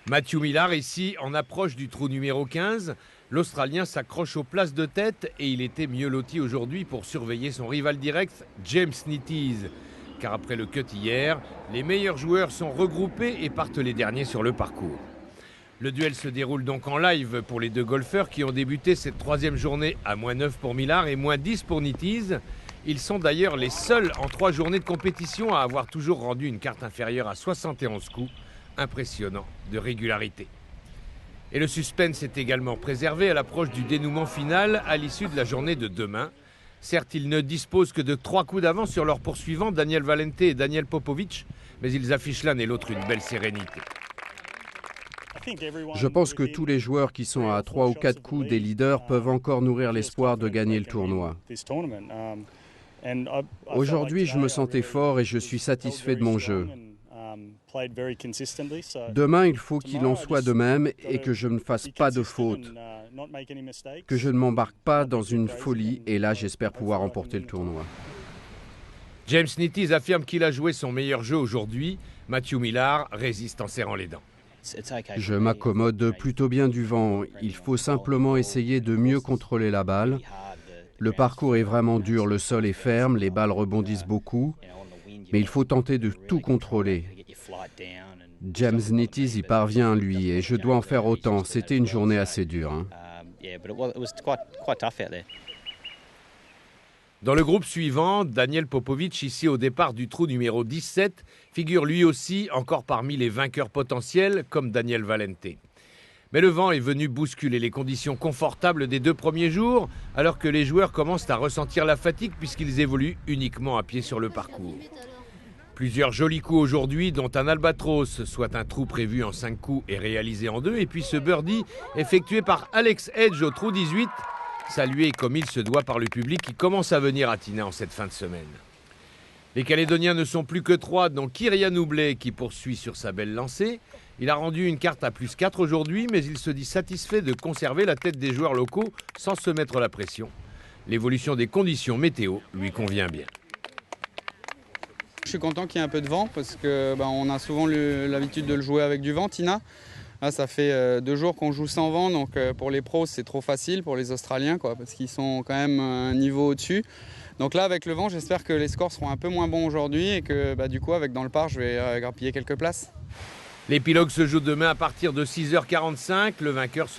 Matthew Millar ici en approche du trou numéro 15. L'Australien s'accroche aux places de tête et il était mieux loti aujourd'hui pour surveiller son rival direct, James Nitties. Car après le cut hier, les meilleurs joueurs sont regroupés et partent les derniers sur le parcours. Le duel se déroule donc en live pour les deux golfeurs qui ont débuté cette troisième journée à -9 pour Millar et -10 pour Nitties. Ils sont d'ailleurs les seuls en 3 journées de compétition à avoir toujours rendu une carte inférieure à 71 coups. Impressionnant de régularité. Et le suspense est également préservé à l'approche du dénouement final à l'issue de la journée de demain. Certes, ils ne disposent que de 3 coups d'avance sur leurs poursuivants, Daniel Valente et Daniel Popovic, mais ils affichent l'un et l'autre une belle sérénité. Je pense que tous les joueurs qui sont à 3 ou 4 coups des leaders peuvent encore nourrir l'espoir de gagner le tournoi. Aujourd'hui, je me sentais fort et je suis satisfait de mon jeu. Demain, il faut qu'il en soit de même et que je ne fasse pas de fautes, que je ne m'embarque pas dans une folie et là, j'espère pouvoir remporter le tournoi. James Nitties affirme qu'il a joué son meilleur jeu aujourd'hui. Matthew Millar résiste en serrant les dents. Je m'accommode plutôt bien du vent. Il faut simplement essayer de mieux contrôler la balle. Le parcours est vraiment dur, le sol est ferme, les balles rebondissent beaucoup, mais il faut tenter de tout contrôler. James Nitties y parvient, lui, et je dois en faire autant. C'était une journée assez dure. Dans le groupe suivant, Daniel Popovic, ici au départ du trou numéro 17, figure lui aussi encore parmi les vainqueurs potentiels, comme Daniel Valente. Mais le vent est venu bousculer les conditions confortables des 2 premiers jours, alors que les joueurs commencent à ressentir la fatigue puisqu'ils évoluent uniquement à pied sur le parcours. Plusieurs jolis coups aujourd'hui, dont un albatros, soit un trou prévu en 5 coups et réalisé en 2, et puis ce birdie effectué par Alex Edge au trou 18, salué comme il se doit par le public qui commence à venir à Tina en cette fin de semaine. Les Calédoniens ne sont plus que 3, dont Kirian Oublé qui poursuit sur sa belle lancée. Il a rendu une carte à +4 aujourd'hui, mais il se dit satisfait de conserver la tête des joueurs locaux sans se mettre la pression. L'évolution des conditions météo lui convient bien. Je suis content qu'il y ait un peu de vent parce que on a souvent l'habitude de le jouer avec du vent, Tina. Là, ça fait 2 jours qu'on joue sans vent, donc pour les pros, c'est trop facile pour les Australiens, parce qu'ils sont quand même un niveau au-dessus. Donc là, avec le vent, j'espère que les scores seront un peu moins bons aujourd'hui et que du coup, dans le par, je vais grappiller quelques places. L'épilogue se joue demain à partir de 6h45. Le vainqueur sera